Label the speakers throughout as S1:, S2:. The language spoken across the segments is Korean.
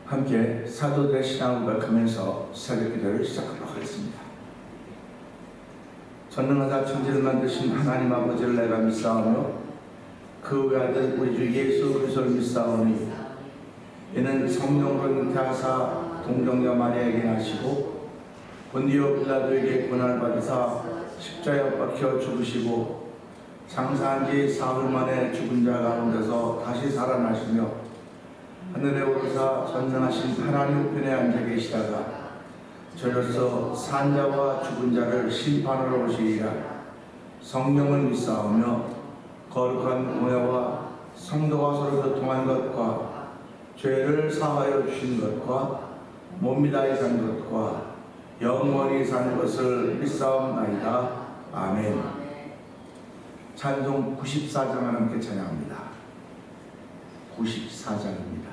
S1: 함께 사도들의 신앙을 고백하면서 새벽 기도를 시작하도록 하겠습니다. 전능하사 천지를 만드신 하나님 아버지를 내가 믿사오며 그 외아들 우리 주 예수 그리스도를 믿사오니 이는 성령으로 잉태하사 동정녀 마리아에게 나시고 본디오 빌라도에게 고난을 받으사 십자가에 못 박혀 죽으시고 장사한 지 사흘 만에 죽은 자 가운데서 다시 살아나시며 하늘에 오르사 전능하신 하나님 우편에 앉아 계시다가 저로서 산자와 죽은 자를 심판하러 오시리라. 성령을 믿사오며 거룩한 공회와 성도가 서로 교통한 것과 죄를 사하여 주신 것과 몸이 다히 산 것과 영원히 산 것을 믿사옵나이다. 아멘. 찬송 94장을 함께 찬양합니다. 94장입니다.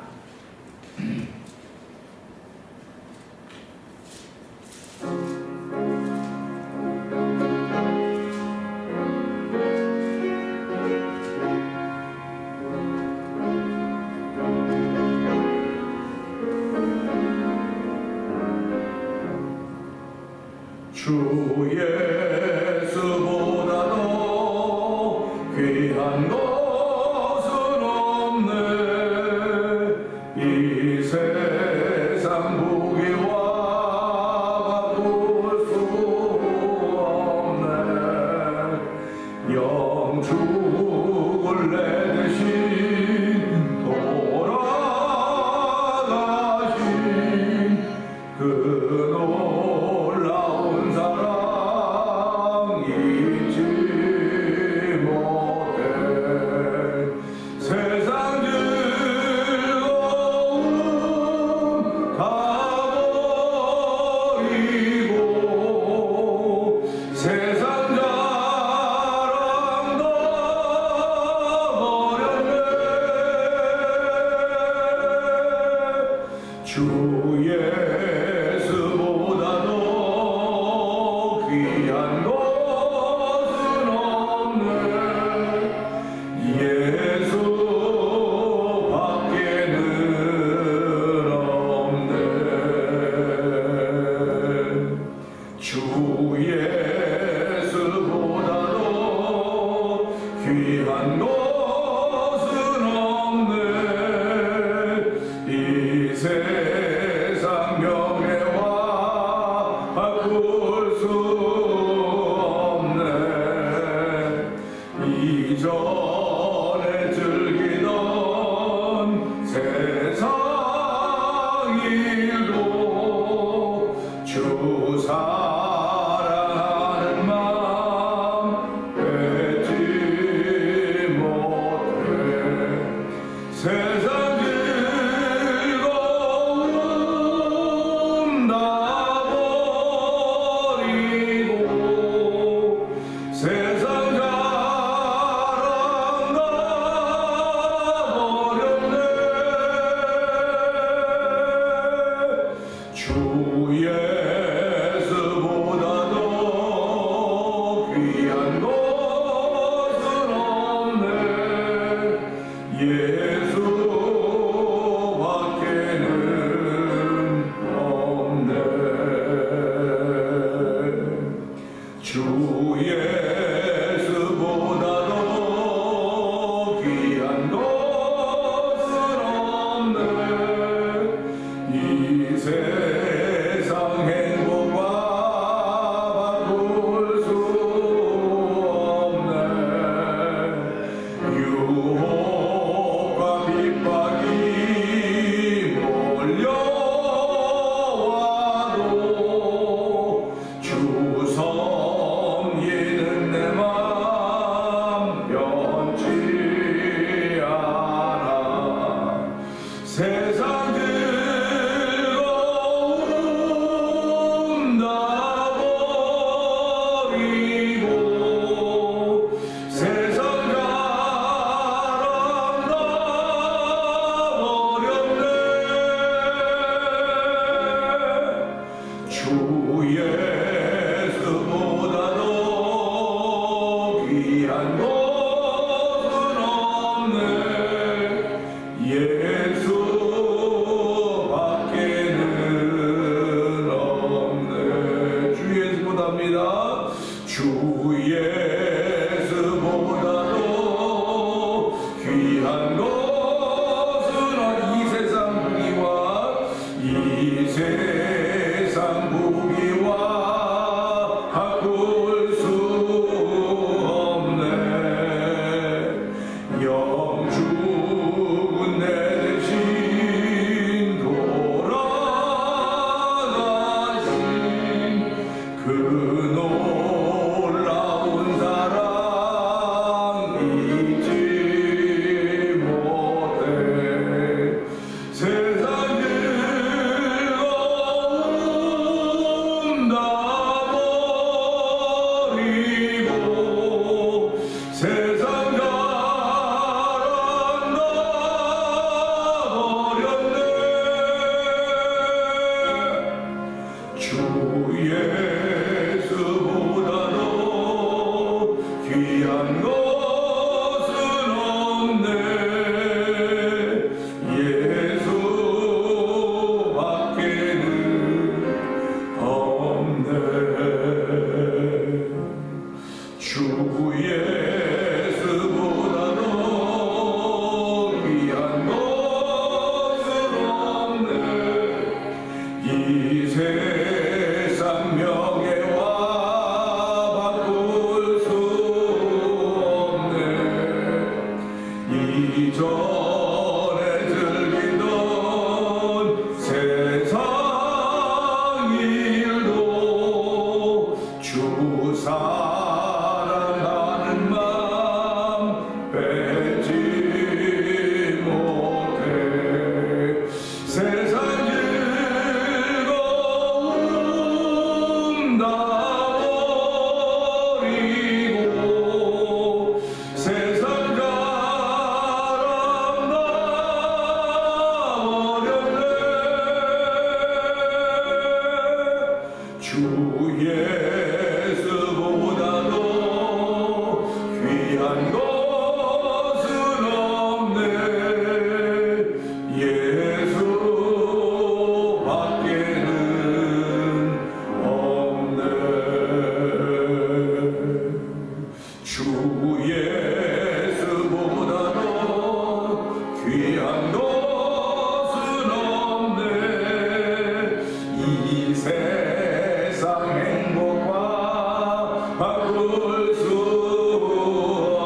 S2: 주 예수보다도 귀한 것은 없네. 이 세상 무기와 바꿀 수 없네. 영죽을 내 대신 돌아가신 그 놀라운 사랑 잊지 못해. 세상 즐거움 다 버리고 세상 자랑도 버렸네. 주 예수보다도 귀한 것은 없네. 예수밖에는 없네. 주 예수보다도 귀한 것은 없네. 이 세상 명예와 바꿀 수 없네. 이전에 즐기던 세상 일도 주 사랑하는 마음 빼지 못해. 세상 즐거움 다 버리고 세상 자랑 다 버렸네. 주 예수보다도 귀한 것은 없네. 예수밖에는 없네. 주 예수보다도 귀한 것은 없네. 이 세상에 주 예수보다도 귀한 것은 없네. 예수밖에는 없네. 주 예수보다도 귀한 것은 없네. 이 세상 행복과 바꿀 수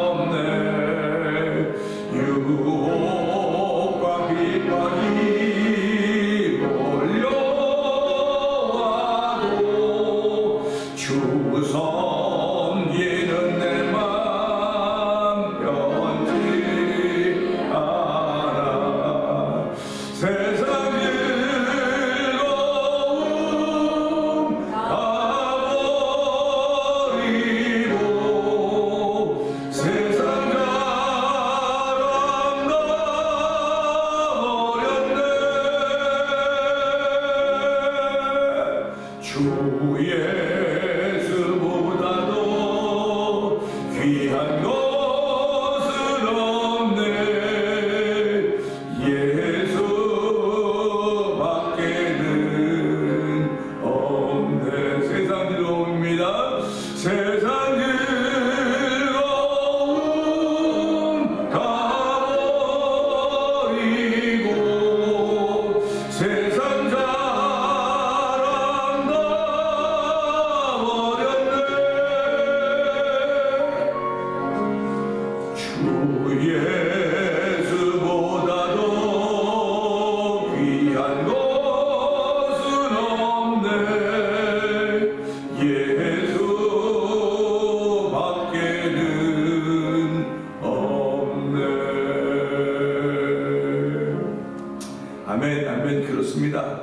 S2: 없네. 유혹과 비판이 몰려와도 주 섬기는 내 맘 변치 않아. 세상 즐거움 다 버리고 세상 자랑 다 버렸네. 주 예수보다도 귀한 것은 없네. 예수밖에는 없네. 세상 즐거움입니다. 세상 즐거움 다 버리고 세상 자랑 다 버렸네. 주 예수보다도 귀한 것은 없네. 예수밖에는 없네. 아멘, 아멘. 그렇습니다.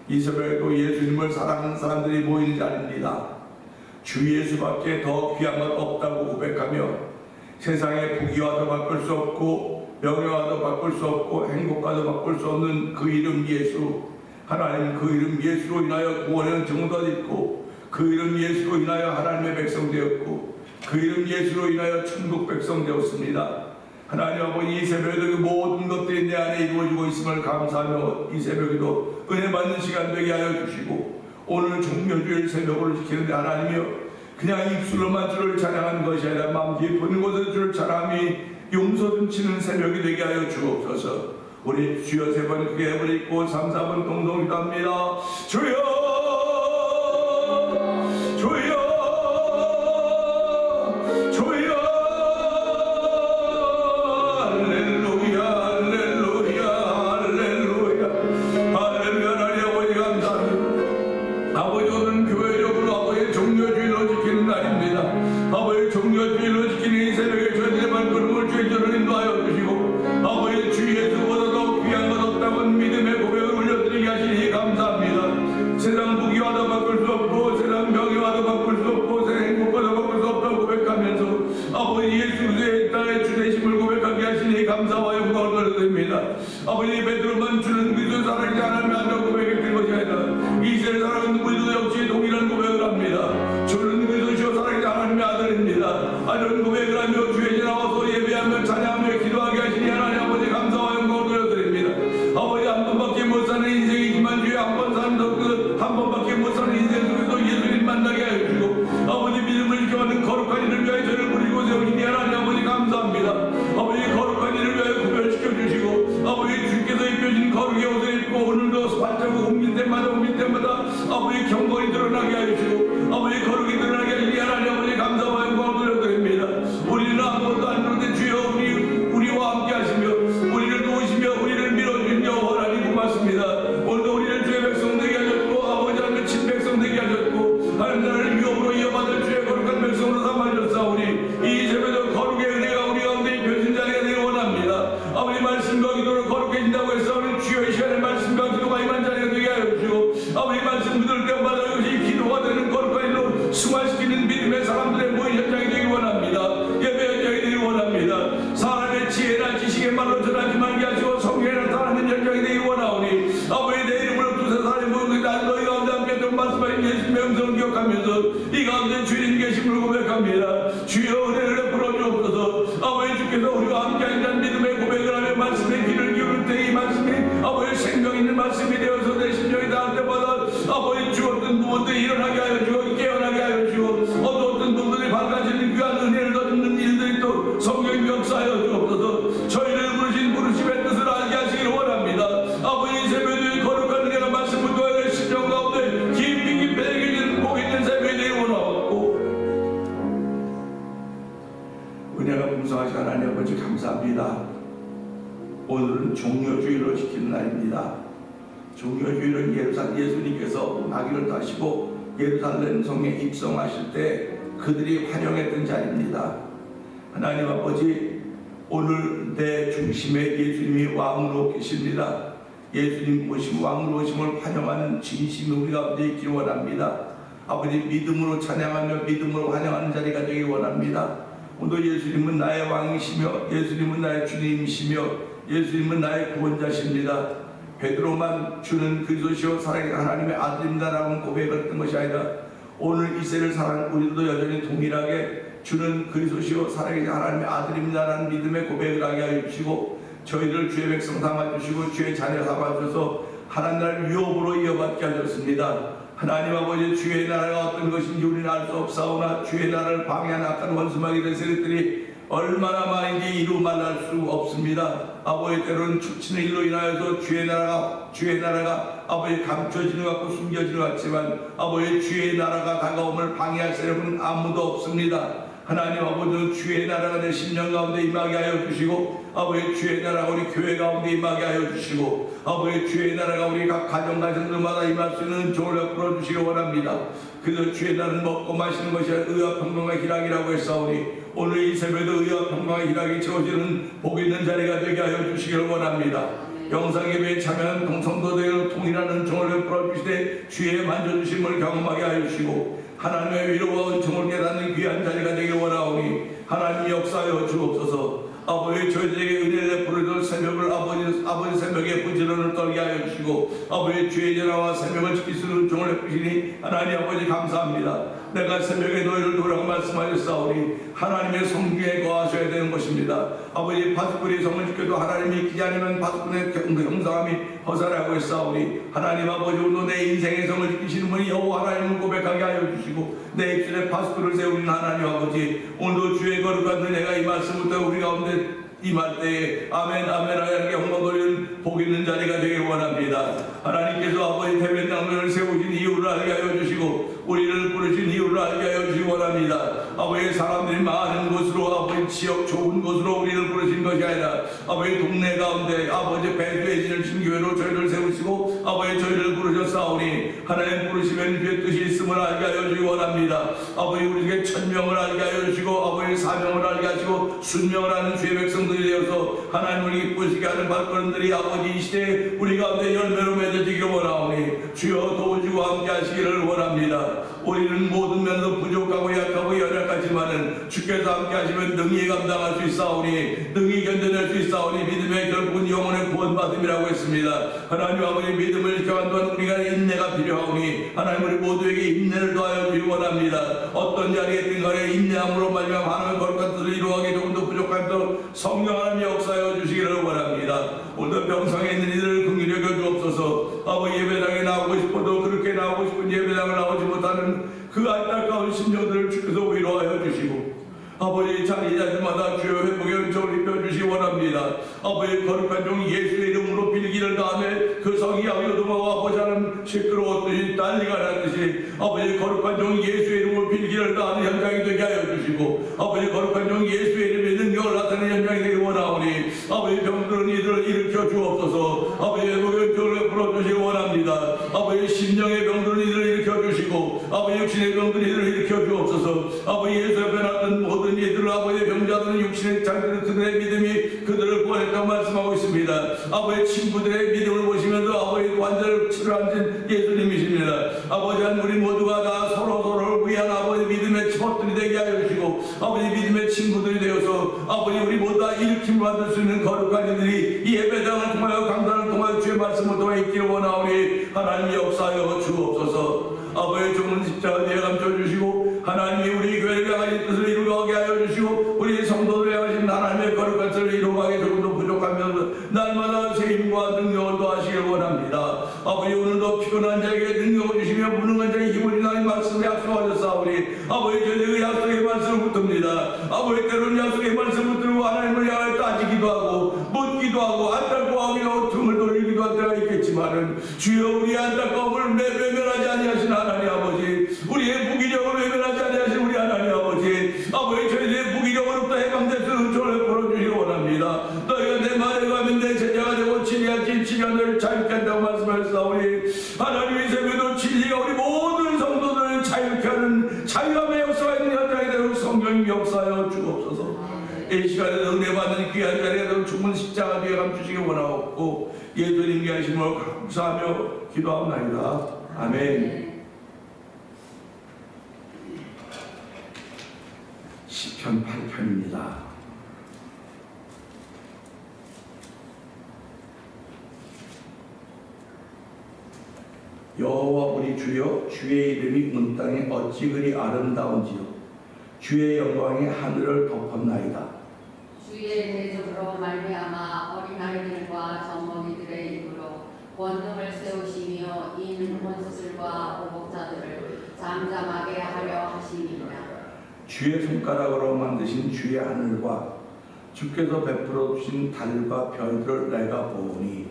S2: 이 새벽에도 예수님을 사랑하는 사람들이 모이는 자리입니다. 주 예수밖에 더 귀한 것 없다고 고백하며 세상의 부귀와도 바꿀 수 없고 명예와도 바꿀 수 없고 행복과도 바꿀 수 없는 그 이름 예수. 하나님 그 이름 예수로 인하여 구원의 정도가 있고 그 이름 예수로 인하여 하나님의 백성 되었고 그 이름 예수로 인하여 천국 백성 되었습니다. 하나님 아버지 이 새벽에도 그 모든 것들이 내 안에 이루어지고 있음을 감사하며 이 새벽에도 은혜 받는 시간 되게 하여 주시고 오늘 종려주일 새벽을 지키는데 하나님이여 그냥 입술로만 주를 찬양하는 것이 아니라 마음 깊은 곳에서 주를 찬양함이 용서 넘치는 새벽이 되게 하여 주옵소서. 우리 주여 세 번 크게 부르고 3, 4번 동동 기도합니다. 주여 주여 주여 할렐루야 할렐루야 할렐루야 할렐루야. 하나님 아버지 감사합니다. 아버지 오늘 교회적으로 아버지 종려주일로 지키는 날입니다. 아버지 종려주일로 지키는 이 새벽에 저희들의 발걸음을 주의 저를 인도하여 주시고 아버지 주 예수보다도 귀한 것 없다고 믿음의 고백을 올려드리게 하시니 감사합니다. 세상 부귀와도 바꿀 수 없고 세상 명예와도 바꿀 수 없고 세상 행복과도 바꿀 수 없다고 고백하면서 아버지 예수 그리스도의 딸의 주 되심을 고백하게 하시니 감사와 영광을 돌려드립니다. 아버지 베드로만 주는 그리스도 살아있지 않으면 안다고 고백했던 것이 아니라 이 세상에 살아있는 우리도 역시 동일한 고백을 합니다. 주는 그리스도시오 살아있지 않으면 아들입니다. 이런 고백을 하며 주의 제 나와서 예배하며 찬양하며 기도하게 하시니 하나님 아버지 감사와 영광을 돌려드립니다. 아버지 한 번밖에 못 사는 인생이지만 주의 한 번 사는 한 번밖에 못 사는 인생 속에서 예수님 만나게 하여 주시고 아버지 믿음을 지켜가는 거룩한 일을 위하여 저를 부리고 세우시니 하나님 아버지 감사합니다. 아버지 거룩한 일을 위하여 구별시켜 주시고 아버지 주께서 입혀진 거룩의 옷을 입고 오늘도 발자국 옮길 때마다 아버지 경건이 드러나게 하여 주시고 아버지 거룩이 드러나게 하시니 하나님 아버지 감사와 영광을 돌려드립니다. 우리는 아무것도 안 되는데 주여 우리와 함께 하시며 우리를 도우시며 우리를 밀어주시며 원하니 고맙습니다. 오늘도 우리를 주의 백성 되게 하셨고 아버지 하나님의 친백성 되게 하셨고 하나님 나라를 유업으로 이어받을 주의 거룩한 백성으로 삼아주셨사오니 이 새벽에도 거룩의 은혜가 우리 가운데 입혀진 자리가 되기 원합니다. 아버지 말씀과 기도로 거룩해진다고 해서 우리 주여 이 시간에 말씀과 기도가 임한 자리가 되게 하여 주시고 아버지 말씀 믿을 때마다 이것이 기도가 되는 것 고백하면서 이 가운데 주님 계심을 고백합니다. 주여 은혜를 베풀어 주옵소서. 아버지 주께서 우리와 함께 하는 믿음의 고백을 하며 말씀에 귀를 기울일 때 이 말씀이 아버지 생명 있는 말씀이 되어서 내 심령이 닿을 때마다 아버지 주 어떤 무엇들이 일어나게 하여 주고 깨어나게 하여 주고 어떤 분들이 밝아지는 귀한 은혜를 얻는 일들이 또 성경이 역사하여 주옵소서. 저희를 부르신 부르심의 뜻을 알게 하시기를 원합니다. 아버지 새벽에 거룩한 은혜가 말씀을 통해 심령 가운데 깊이 배기는 복 있는 새벽이 되기 원하옵고 은혜가 풍성하신 하나님 아버지 감사합니다. 오늘은 종려주의로 지키는 날입니다. 종려주의는 예수님께서 나귀를 타시고 예루살렘 성에 입성하실 때 그들이 환영했던 자리입니다. 하나님 아버지, 오늘 내 중심에 예수님이 왕으로 계십니다. 예수님 모심 왕으로 오심을 환영하는 진심이 우리 가운데 있기를 원합니다. 아버지, 믿음으로 찬양하며 믿음으로 환영하는 자리가 되기 원합니다. 오늘 예수님은 나의 왕이시며 예수님은 나의 주님이시며 예수님은 나의 구원자십니다. 베드로만 주는 그리스도시요 살아계신 하나님의 아들입니다라고 고백했던 것이 아니라 오늘 이 세를 살아가는 우리도 여전히 동일하게 주는 그리스도시요 살아계신 하나님의 아들입니다라는 믿음의 고백을 하게 하여 주시고 저희를 주의 백성 삼아주시고 주의 자녀 삼아주셔서 하나님 나라를 유업으로 이어받게 하셨습니다. 하나님 아버지, 주의 나라가 어떤 것인지 우리는 알 수 없사오나 주의 나라를 방해하는 악한 원수마귀 된 세력들이 얼마나 많은지 이루 말할 수 없습니다. 아버지, 때로는 축치는 일로 인하여서 주의 나라가 아버지 감춰지는 것 같고 숨겨지는 것 같지만 아버지, 주의 나라가 다가옴을 방해할 세력은 아무도 없습니다. 하나님 아버지, 주의 나라가 내 심령 가운데 임하게 하여 주시고 아버지, 주의 나라가 우리 교회 가운데 임하게 하여 주시고 아버지, 주의 나라가 우리 각 가정들마다 임할 수 있는 은총을 베풀어 주시기 원합니다. 그래서 주의 나라는 먹고 마시는 것이 의와 평강과 희락이라고 했사오니 오늘 이 새벽에도 의와 평강과 희락이 채워지는 복 있는 자리가 되게 하여 주시기를 원합니다. 영상예배에 참여하는 동성도들의 통일하는 은총을 베풀어 주시되 주의 만져주심을 경험하게 하여 주시고 하나님의 위로와 은총을 깨닫는 귀한 자리가 되길 원하오니 하나님 역사하여 주옵소서. 아버지, 저희들에게 은혜를 베풀어 새벽을 아버지 새벽에 부지런을 떨게 하여 주시고 아버지, 주의 전화와 새벽을 지킬 수 있는 은총을 베푸시니 하나님 아버지 감사합니다. 내가 새벽에 너희를 도라고 말씀하셨사오니 하나님의 성중에 거하셔야 되는 것입니다. 아버지, 파수꾼의 성을 지켜도 하나님이 기지 않으면 파수꾼의 형상함이 허사라고 했사오니 하나님 아버지, 오늘 내 인생의 성을 지키시는 분이 여호와 하나님을 고백하게 하여 주시고 내 입술에 파수꾼을 세우는 하나님 아버지, 오늘도 주의 거룩한 은혜가 이 말씀부터 우리 가운데 임할 때에 아멘 아멘 하나님께 영광 돌리는 복 있는 자리가 되길 원합니다. 하나님께서 아버지 대변 장면을 세우신 이유를 알게 하여 주시고 우리를 부르신 이유를 알게 하여 주시기 원합니다. 아버지, 사람들이 많은 곳으로 아버지 지역 좋은 곳으로 우리를 부르신 것이 아니라 아버지 동네 가운데 아버지 배수의 진을 신 교회로 저희를 세우시고 아버지 저희를 부르셨사오니 하나님 부르시면 주의 뜻이 있음을 알게 하여 주시기 원합니다. 아버지, 우리에게 천명을 알게 하여 주시고 아버지 사명을 알게 하시고 순명을 하는 주의 백성들이 되어서 하나님을 기쁘시게 하는 발걸음들이 아버지 이 시대에 우리 가운데 열매로 맺어지기를 원하오니 주여 도우시고 함께 하시기를 원합니다. 우리는 모든 면도 부족하고 약하고 연약하지만은 주께서 함께 하시면 능히 감당할 수 있사오니 능히 견뎌낼 수 있사오니 믿음의 결국은 영혼의 구원받음이라고 했습니다. 하나님 아버지, 믿음을 지켜간 동안 우리가 인내가 필요하오니 하나님 우리 모두에게 인내를 더하여 주시기 원합니다. 어떤 자리에 있든 간에 인내함으로 말미암아 하나님의 거룩한 뜻을 이루어가기 조금도 부족함도 성령 하나님 역사하여 주시기를 원합니다. 오늘 병상에 있는 이들을 긍휼히 여겨 주옵소서. 아버지, 예배당에 나오고 싶어도 그렇게 나오고 싶은 예배당을 나오지 못하는 그 안타까운 심령들을 주께서 위로하여 주시고 아버지, 자리자리마다 주여 회복의 은총을 입혀주시기 원합니다. 아버지, 거룩한 종 예수의 이름으로 빌기를 다음에 그 성이 요동하고 아버지 하는 시끄러웠듯이 난리가 났듯이 아버지, 거룩한 종 예수의 이름으로 빌기를 다하는 현장이 되게 하여 주시고 아버지, 거룩한 종 예수의 이름의 능력을 나타내는 현장이 되기 원하오니 아버지, 병들은 이들을 일으켜 주옵소서. 아버지, 회복의 은총을 베풀어 주시기 원합니다. 아버지, 심령의 병들은 이들을 일으켜 주시고 아버지, 육신의 병들은 이들을 일으켜 주옵소서. 아버지, 예수 앞에 났던 모든 이들을 아버지, 병자들은 육신의 장들은 그들의 믿음이 그들을 구원했다고 말씀하고 있습니다. 아버지, 친구들의 믿음을 보시면서 아버지 환자를 치료하신 예수님이십니다. 아버지, 우리 모두가 다 서로를 위한 아버지 믿음의 집업들이 되게 하여 주시고 아버지, 믿음의 친구들이 되어서 아버지, 우리 모두 다 일으킴을 받을 수 있는 거룩한 이들이 이 예배당을 통하여 강단을 통하여 주의 말씀을 통하여 있기를 원하오니 하나님 역사하여 주옵소서. 아버지, 아버지의 종은 십자가 뒤에 감춰주시고 하나님이 우리 교회를 향하신 뜻을 이루게 하여 주시고 우리 성도들을 향하신 하나님의 거룩한 뜻을 이루게 조금도 부족하면서 날마다 새 힘과 능력을 더하시길 원합니다. 아버지 오늘도 피곤한 자에게 능력을 주시며 무능한 자에게 힘을 주나니 말씀에 약속하셨사오니 아버지 저희의 약속의 말씀을 붙듭니다. 아버지 때로는 약속의 말씀을 붙들고 하나님을 향하여 따지기도 하고 묻기도 하고 안타까워하기도 등을 돌리기도 할 때가 있겠지만은 주여 우리의 안타까움을 외면하지 아니하신 하나님 아버지 우리의 무기력을 외면하지 아니하신 우리 하나님 아버지 저희들의 무기력으로부터 해방될 수 있는 은총을 풀어주시기 원합니다. 너희가 내 말에 가면 내 제자가 되고 진리하지 진리하는 자유케 한다고 말씀하셨사오니 하나님의 세계도 진리가 우리 모든 성도들을 자유케 하는 자유함의 역사가 있는 현장에 대한 성령님 역사하여 주옵소서. 이 시간에 은혜 받는 귀한 자리에 죽은 십자가 뒤에 감추시기 원하옵고 예수님께 하심을 감사하며 기도하옵나이다. 아멘. 시편 8편입니다. 여호와 우리 주여 주의 이름이 온 땅에 어찌 그리 아름다운지요 주의 영광이 하늘을 덮었나이다.
S3: 주의 대적으로 말미암아 어린아이들과 젖먹이들의 입으로 권능을 세우시며 인 원수들과 오복자들을 잠잠하게 하려 하심이니라.
S1: 주의 손가락으로 만드신 주의 하늘과 주께서 베풀어 주신 달과 별들을 내가 보니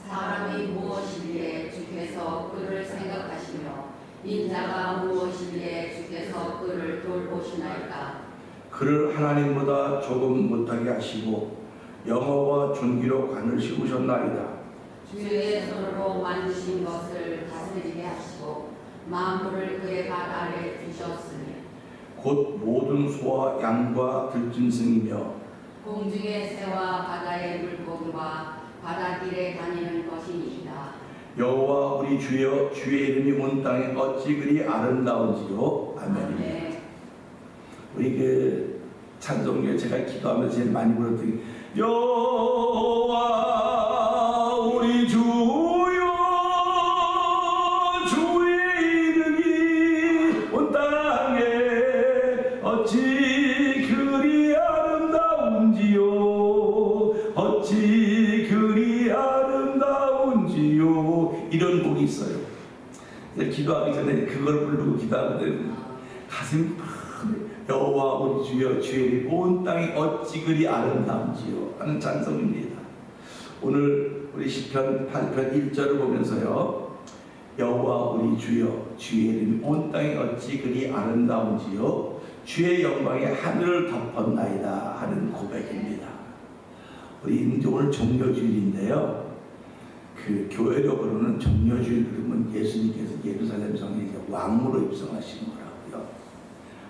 S3: 사람이 무엇이기에 주께서 그를 생각하시며 인자가 무엇이기에 주께서 그를 돌보시나이까.
S1: 그를 하나님보다 조금 못하게 하시고 영어와 존귀로 관을 씌우셨나이다.
S3: 주의 손으로 만드신 것을 다스리게 하시고 만물을 그의 발 아래 두셨으니
S1: 곧 모든 소와 양과 들짐승이며
S3: 공중의 새와 바다의 물고기와 바닷길에 다니는 것이니이다.
S1: 여호와 우리 주여 주의 이름이 온 땅에 어찌 그리 아름다운지요. 아멘. 우리 그 찬송교 제가 기도하면서 제일 많이 불렀더니 여호와 우리 주여 주의 이름이 온 땅에 어찌 그리 아름다운지요 어찌 그리 아름다운지요 이런 곡이 있어요. 기도하기 전에 그걸 부르고 기도하는데 가슴이 여호와 우리 주여 주의 이름 온 땅이 어찌 그리 아름다운지요 하는 찬송입니다. 오늘 우리 시편 8편 1절을 보면서요 여호와 우리 주여 주의 이름 온 땅이 어찌 그리 아름다운지요 주의 영광이 하늘을 덮었나이다 하는 고백입니다. 우리 오늘 종려주일인데요 그 교회력으로는 종려주일 그러면 예수님께서 예루살렘 성에 왕으로 입성하신 거라고요.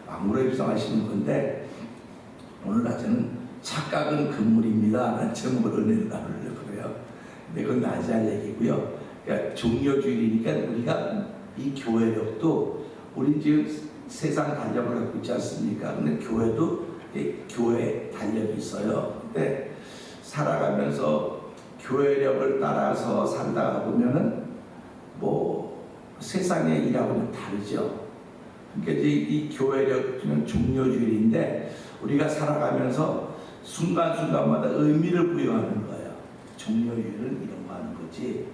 S1: 왕으로 입성하시는 건데 오늘 낮에는 착각은 금물입니다 라는 제목으로 은혜를 나누려고요. 근데 그건 낮에 할 얘기고요. 그러니까 종려주일이니까 우리가 이 교회력도 우리 지금 세상 달력을 갖고 있지 않습니까? 근데 교회도 교회 달력이 있어요. 근데 살아가면서 교회력을 따라서 살다가 보면은 뭐 세상의 일하고는 다르죠. 그러니까 이제 이 교회력은 종려주일인데 우리가 살아가면서 순간순간마다 의미를 부여하는 거예요. 종려주일은 이런 거 하는 거지.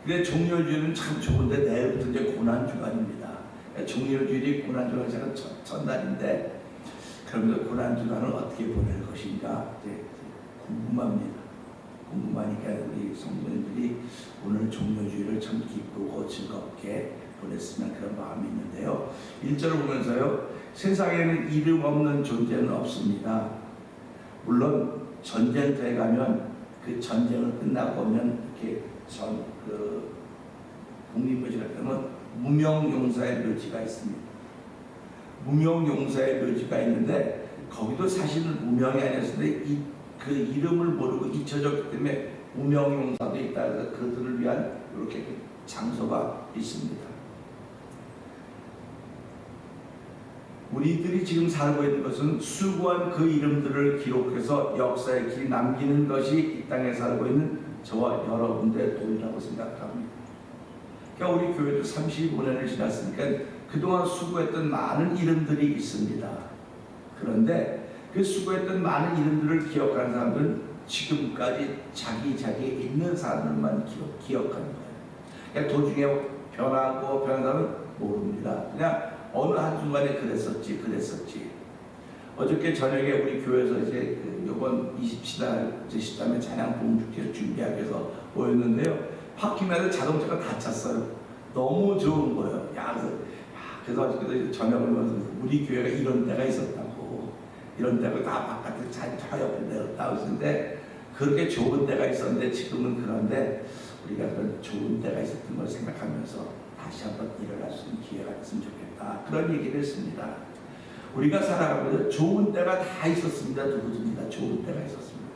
S1: 근데 종려주일은 참 좋은데 내일부터 이제 고난주간입니다. 종려주일이 고난주간 제가 전날인데 그러면서 고난주간을 어떻게 보낼 것인가 이제 궁금합니다. 궁금하니까 우리 성도님들이 오늘 종려주일을 참 기쁘고 즐겁게 보냈으면 그런 마음이 있는데요. 1절을 보면서요. 세상에는 이름 없는 존재는 없습니다. 물론 전쟁터에 가면 그 전쟁을 끝나고 오면 이렇게 국립묘지가 되면 무명용사의 묘지가 있습니다. 무명용사의 묘지가 있는데 거기도 사실은 무명이 아니었는데 그 이름을 모르고 잊혀졌기 때문에 무명용사도 있다 해서 그들을 위한 이렇게 장소가 있습니다. 우리들이 지금 살고 있는 것은 수고한 그 이름들을 기록해서 역사에 길 남기는 것이 이 땅에 살고 있는 저와 여러분들의 도리라고 생각합니다. 그러니까 우리 교회도 35년을 지났으니까 그동안 수고했던 많은 이름들이 있습니다. 그런데 그 수고했던 많은 이름들을 기억하는 사람들은 지금까지 자기 있는 사람들만 기억하는 거예요. 그냥 도중에 변하고 변한 사람은 모릅니다. 그냥 어느 한순간에 그랬었지. 어저께 저녁에 우리 교회에서 이제 이번 27날 제13회 찬양 봉축제 준비하기 위해서 모였는데요. 파킹라드 자동차가 다 찼어요. 너무 좋은 거예요. 그래서 어저께 저녁을 보면서 우리 교회가 이런 데가 있었다고. 이런 데가 다 바깥에 저 옆에 내렸다고 했는데 그렇게 좋은 데가 있었는데 지금은 그런데 우리가 그런 좋은 데가 있었던 걸 생각하면서 다시 한번 일어날 수 있는 기회가 있으면 좋겠다. 그런 얘기를 했습니다. 우리가 살아가면서 좋은 때가 다 있었습니다. 누구든지 다 좋은 때가 있었습니다.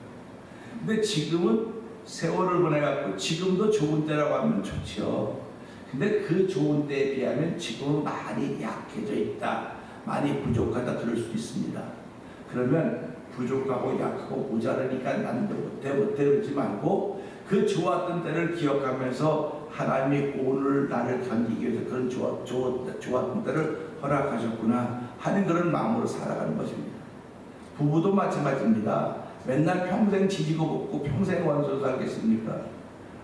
S1: 근데 지금은 세월을 보내갖고 지금도 좋은 때라고 하면 좋죠. 근데 그 좋은 때에 비하면 지금은 많이 약해져 있다. 많이 부족하다 그럴 수도 있습니다. 그러면 부족하고 약하고 모자라니까 나는 못해 그러지 말고 그 좋았던 때를 기억하면서 하나님이 오늘 나를 견디기 위해서 그런 좋았던 때를 허락하셨구나 하는 그런 마음으로 살아가는 것입니다. 부부도 마찬가지입니다. 맨날 평생 지지고 볶고 평생 원수로 살겠습니까?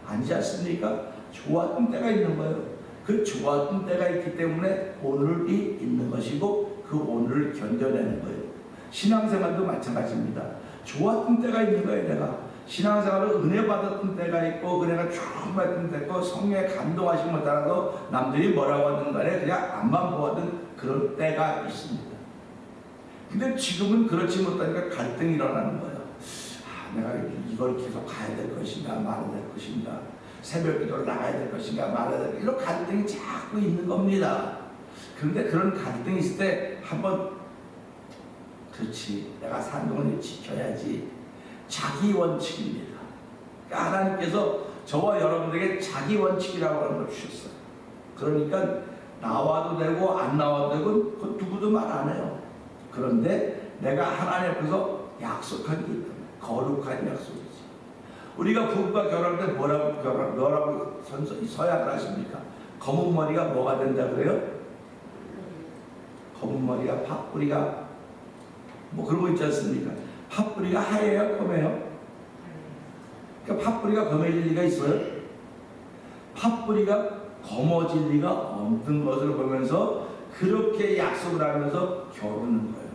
S1: 아니지 않습니까? 좋았던 때가 있는 거예요. 그 좋았던 때가 있기 때문에 오늘이 있는 것이고 그 오늘을 견뎌내는 거예요. 신앙생활도 마찬가지입니다. 좋았던 때가 있는 거예요. 내가 신앙생활을 은혜 받았던 때가 있고 은혜가 쭉 받았던 때가 있고 성령의 감동하심을 따라서 남들이 뭐라고 하든 간에 그냥 앞만 보았던 그런 때가 있습니다. 근데 지금은 그렇지 못하니까 갈등이 일어나는 거예요. 내가 이걸 계속 가야 될 것인가 말아야 될 것인가 새벽 기도를 나가야 될 것인가 말아야 될 것인가 이런 갈등이 자꾸 있는 겁니다. 그런데 그런 갈등이 있을 때 한번 그렇지 내가 사는 동안 지켜야지. 자기 원칙입니다. 그러니까 하나님께서 저와 여러분들에게 자기 원칙이라고 하는 걸 주셨어요. 그러니까 나와도 되고 안 나와도 되고 그 누구도 말 안 해요. 그런데 내가 하나님 앞에서 약속한 게 있다. 거룩한 약속이지. 우리가 부부가 결혼할 때 뭐라고 서약을 하십니까? 검은 머리가 뭐가 된다 그래요? 검은 머리가 팥뿌리가 뭐 그런 거 있지 않습니까? 팥뿌리가 하얘요? 검해요? 그러니까 팥뿌리가 검해질 리가 있어요? 팥뿌리가 검어질 리가 없는 것을 보면서 그렇게 약속을 하면서 결혼하는 거예요.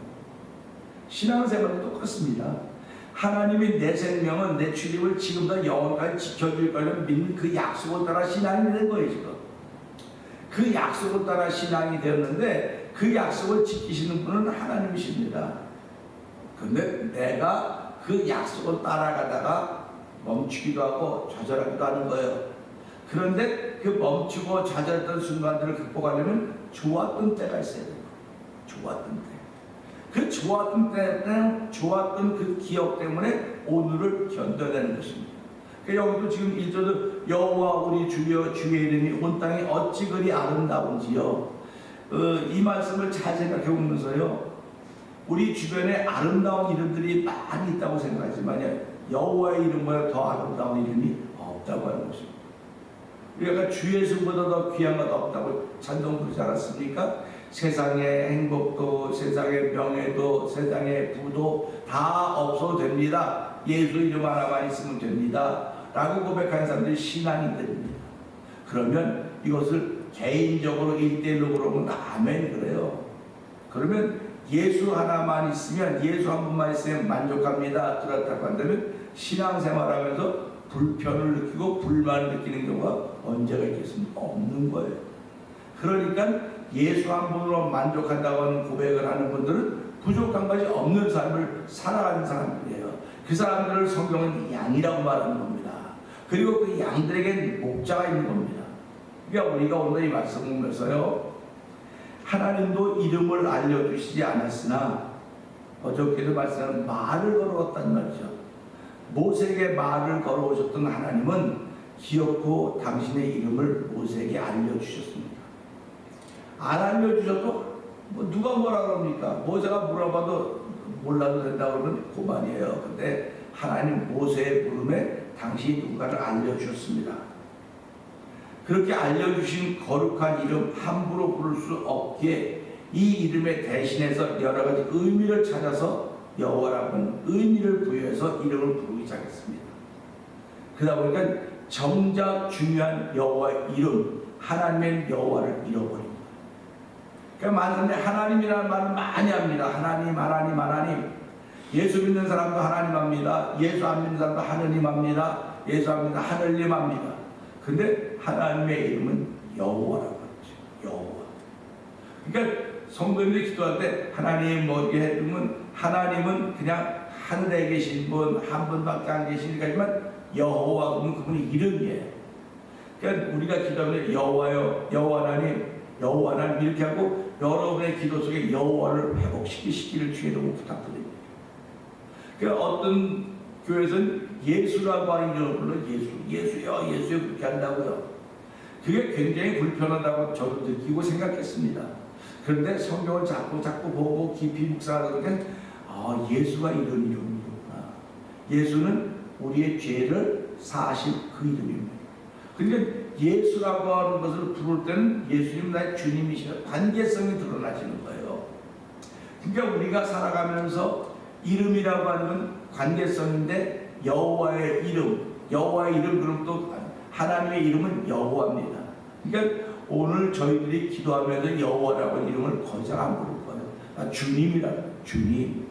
S1: 신앙생활도 똑같습니다. 하나님이 내 생명은 내 출입을 지금도 영원까지 지켜줄 거라는 믿는 그 약속을 따라 신앙이 된 거예요. 지금 그 약속을 따라 신앙이 되었는데 그 약속을 지키시는 분은 하나님이십니다. 근데 내가 그 약속을 따라가다가 멈추기도 하고 좌절하기도 하는 거예요. 그런데 그 멈추고 좌절했던 순간들을 극복하려면 좋았던 때가 있어야 돼요. 좋았던 때. 그 좋았던 때는 좋았던 그 기억 때문에 오늘을 견뎌내는 것입니다. 여기도 지금 1절도 여호와 우리 주여 주의 이름이 온 땅에 어찌 그리 아름다운지요. 이 말씀을 잘 생각해 보면서요. 우리 주변에 아름다운 이름들이 많이 있다고 생각하지만 여호와의 이름보다 더 아름다운 이름이 없다고 하는 것입니다. 우리가 주 예수보다 더 귀한 것 없다고 찬송 부르지 않았습니까? 세상의 행복도 세상의 명예도 세상의 부도 다 없어도 됩니다. 예수 이름 하나만 있으면 됩니다. 라고 고백하는 사람들이 신앙이 됩니다. 그러면 이것을 개인적으로 1대1로 그러면 아멘 그래요. 그러면 예수 하나만 있으면 예수 한 분만 있으면 만족합니다. 그렇다고 한다면 신앙생활하면서 불편을 느끼고 불만을 느끼는 경우가 언제가 있겠습니까? 없는 거예요. 그러니까 예수 한 분으로 만족한다고 하는 고백을 하는 분들은 부족한 것이 없는 삶을 살아가는 사람들이에요. 그 사람들을 성경은 양이라고 말하는 겁니다. 그리고 그 양들에겐 목자가 있는 겁니다. 그러니까 우리가 오늘 이 말씀을 보면서요. 하나님도 이름을 알려주시지 않았으나 어저께도 말씀한 말을 걸어왔단 말이죠. 모세에게 말을 걸어오셨던 하나님은 기어코 당신의 이름을 모세에게 알려주셨습니다. 안 알려주셔도 누가 뭐라 그럽니까? 모세가 물어봐도 몰라도 된다고 그러면 그만이에요. 근데 하나님 모세의 부름에 당신이 누군가를 알려주셨습니다. 그렇게 알려주신 거룩한 이름 함부로 부를 수 없기에 이 이름에 대신해서 여러 가지 의미를 찾아서 여호와라는 의미를 부여해서 이름을 부르기 시작했습니다. 그러다 보니까 정작 중요한 여호와의 이름, 하나님의 여호와를 잃어버립니다. 그러니까 많은데 하나님이라는 말을 많이 합니다. 하나님, 하나님, 하나님. 예수 믿는 사람도 하나님 합니다. 예수 안 믿는 사람도 하느님 합니다. 예수 안 믿는 사람도 하늘님 합니다. 근데 하나님의 이름은 여호와라고 하죠. 여호와. 그러니까 성도님들이 기도할 때 하나님 뭐 이렇게 해주면 하나님은 그냥 하늘에 계신 분 한 분밖에 안 계시니까지만 여호와 그러면 그분의 이름이에요. 그러니까 우리가 기도하면 여호와요, 여호와 하나님, 여호와 하나님 이렇게 하고 여러분의 기도 속에 여호와를 회복시키시기를 주의 이름으로 부탁드립니다. 그러니까 어떤 교회에서는 예수라고 하는 이름을 불러 예수요 그렇게 한다고요. 그게 굉장히 불편하다고 저도 느끼고 생각했습니다. 그런데 성경을 자꾸 보고 깊이 묵상하다 보니까 예수가 이런 이름이구나. 예수는 우리의 죄를 사하신 그 이름입니다. 그러니까 예수라고 하는 것을 부를 때는 예수님 나의 주님이시라 관계성이 드러나시는 거예요. 그러니까 우리가 살아가면서 이름이라고 하는 건 관계성인데 여호와의 이름 그럼 또 하나님의 이름은 여호와입니다. 그러니까 오늘 저희들이 기도하면서 여호와라고 하는 이름을 거의 잘 안 부를 거예요. 주님이라고 주님.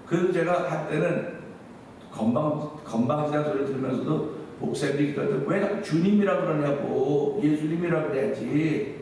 S1: 그래서 제가 한때는 건방지다는 소리 들으면서도 목사님들이 기도할 때 왜 자꾸 주님이라고 그러냐고, 예수님이라고 그래야지.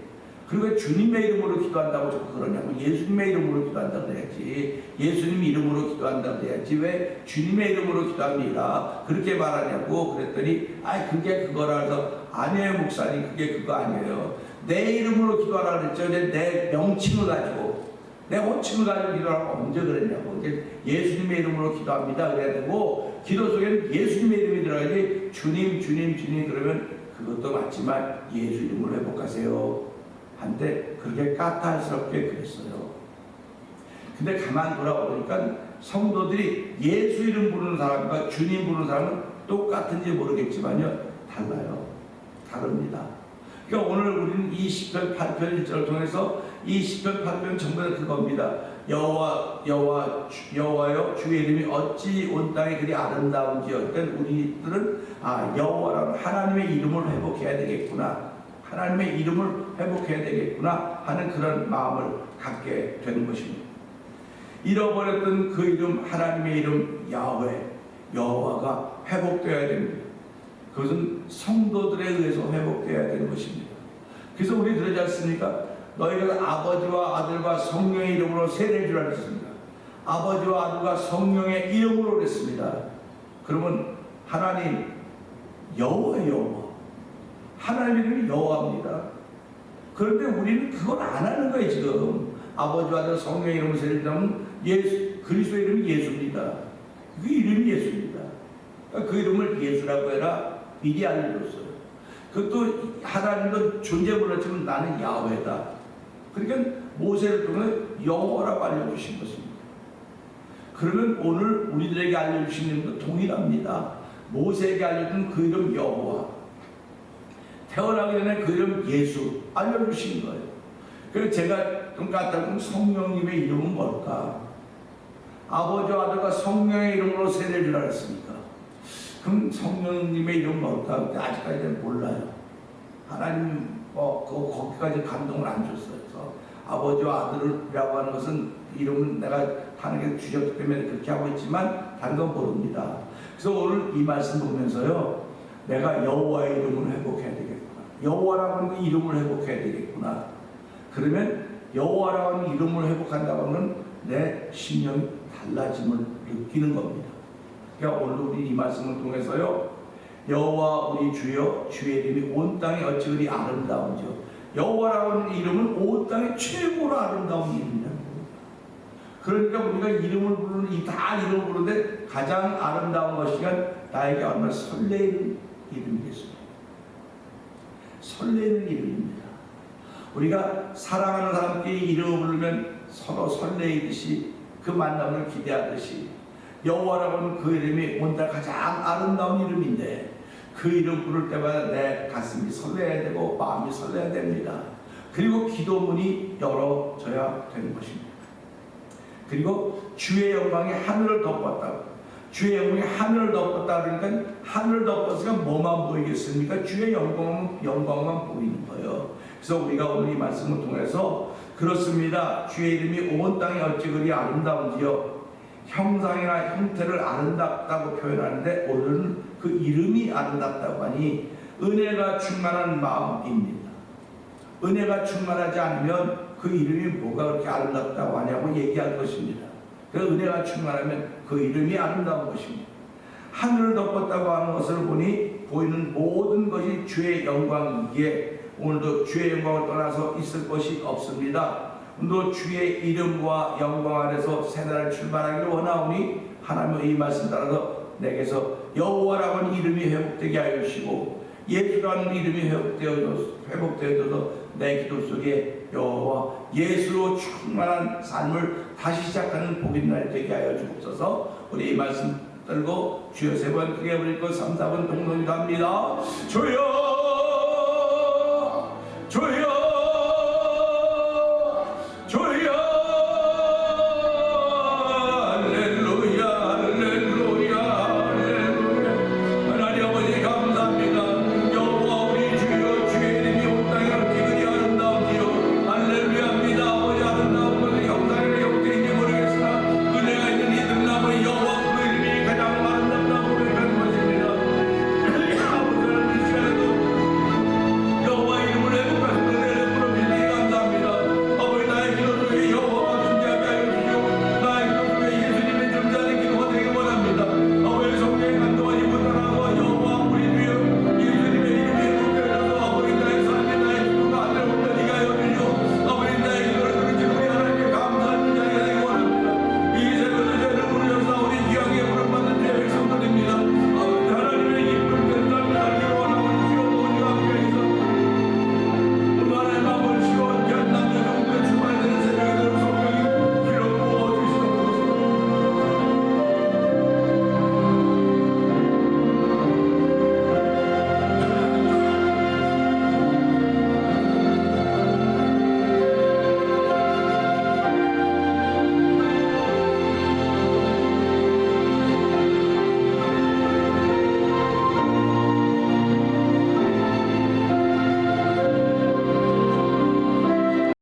S1: 그리고 주님의 이름으로 기도한다고 자꾸 그러냐고, 예수님의 이름으로 기도한다고 그래야지. 예수님 이름으로 기도한다고 그래야지. 왜 주님의 이름으로 기도합니다 그렇게 말하냐고 그랬더니 그게 그거라서 아니에요 목사님, 그게 그거 아니에요. 내 이름으로 기도하라 그랬죠. 내 명칭을 가지고 내 호칭을 가지고 기도하라고 언제 그랬냐고. 예수님의 이름으로 기도합니다 그래야 되고, 기도 속에는 예수님의 이름이 들어가야지. 주님 그러면 그것도 맞지만 예수 이름으로 회복하세요 한때 그렇게 까탈스럽게 그랬어요. 근데 가만 돌아보니까 성도들이 예수 이름 부르는 사람과 주님 부르는 사람은 똑같은지 모르겠지만요, 달라요. 다릅니다. 그러니까 오늘 우리는 이 시편 8편 1절을 통해서 이 시편 8편 전부 다 그겁니다. 여호와여 주의 이름이 어찌 온 땅에 그리 아름다운지요. 그러니까 우리들은 여호와라는 하나님의 이름을 회복해야 되겠구나, 하나님의 이름을 회복해야 되겠구나 하는 그런 마음을 갖게 되는 것입니다. 잃어버렸던 그 이름, 하나님의 이름 야훼, 여호와가 회복되어야 됩니다. 그것은 성도들에 의해서 회복되어야 되는 것입니다. 그래서 우리 그러지 않습니까? 너희가 아버지와 아들과 성령의 이름으로 세례를 주라 했습니다. 아버지와 아들과 성령의 이름으로 그랬습니다. 그러면 하나님 여호와, 하나님 이름이 여호와입니다. 그런데 우리는 그걸 안 하는 거예요. 지금 아버지와 아들 성령의 이름으로 세례를 주면 그리스도의 이름이 예수입니다. 그 이름이 예수입니다. 그러니까 그 이름을 예수라고 해라 미리 알려줬어요. 그것도 하나님도 존재 몰랐지만 나는 야훼다. 그러니까 모세를 통해 여호와라고 알려주신 것입니다. 그러면 오늘 우리들에게 알려주신 이름도 동일합니다. 모세에게 알려준 그 이름 여호와, 태어나기 전에 그 이름 예수 알려주신 거예요. 그래서 제가 좀 까딱하면 성령님의 이름은 뭘까? 아버지와 아들과 성령의 이름으로 세례를 주라 했습니까? 그럼 성령님의 이름은 뭘까? 아직까지는 몰라요. 하나님 거기까지 감동을 안 줬어요. 그래서 아버지와 아들이라고 하는 것은 이름은 내가 하나님께서 주셨기 때문에 그렇게 하고 있지만 다른 건 모릅니다. 그래서 오늘 이 말씀 보면서요, 내가 여호와의 이름을 회복해야 되겠구나, 여호와라고 하는 이름을 회복해야 되겠구나. 그러면 여호와라고 하는 이름을 회복한다고 하면 내 심령이 달라짐을 느끼는 겁니다. 그러니까 오늘 우리 이 말씀을 통해서요, 여호와 우리 주여, 주의 이름이 온 땅에 어찌 그리 아름다운지요. 여호와라고 하는 이름은 온 땅에 최고로 아름다운 이름이라는 겁니다. 그러니까 우리가 이름을 부르는 다 이름을 부르는데 가장 아름다운 것이면 나에게 얼마나 설레이는 이름이겠습니까? 설레는 이름입니다. 우리가 사랑하는 사람끼리 이름을 부르면 서로 설레이듯이 그 만남을 기대하듯이 여호와라고 하는 그 이름이 온땅 가장 아름다운 이름인데 그 그 이름 부를 때마다 내 가슴이 설레야 되고 마음이 설레야 됩니다. 그리고 기도문이 열어져야 되는 것입니다. 그리고 주의 영광이 하늘을 덮었다고. 주의 영광이 하늘을 덮었다 그러니까 하늘을 덮었으니까 뭐만 보이겠습니까? 주의 영광만 보이는 거예요. 그래서 우리가 오늘 이 말씀을 통해서 그렇습니다. 주의 이름이 온 땅에 어찌 그리 아름다운지요. 형상이나 형태를 아름답다고 표현하는데 오늘은 그 이름이 아름답다고 하니 은혜가 충만한 마음입니다. 은혜가 충만하지 않으면 그 이름이 뭐가 그렇게 아름답다고 하냐고 얘기할 것입니다. 그 은혜가 충만하면 그 이름이 아름다운 것입니다. 하늘을 덮었다고 하는 것을 보니 보이는 모든 것이 주의 영광이기에 오늘도 주의 영광을 떠나서 있을 것이 없습니다. 오늘도 주의 이름과 영광 안에서 새날을 출발하기를 원하오니 하나님의 이 말씀 따라서 내게서 여호와라고 하는 이름이 회복되게 하여 주시고 예수라는 이름이 회복되어져서 내 기도 속에 여호와 예수로 충만한 삶을 다시 시작하는 복인 날이 되게 하여 주옵소서. 우리 이 말씀 들고 주여 세 번 크게 부르고 3, 4번 동동이 갑니다. 주여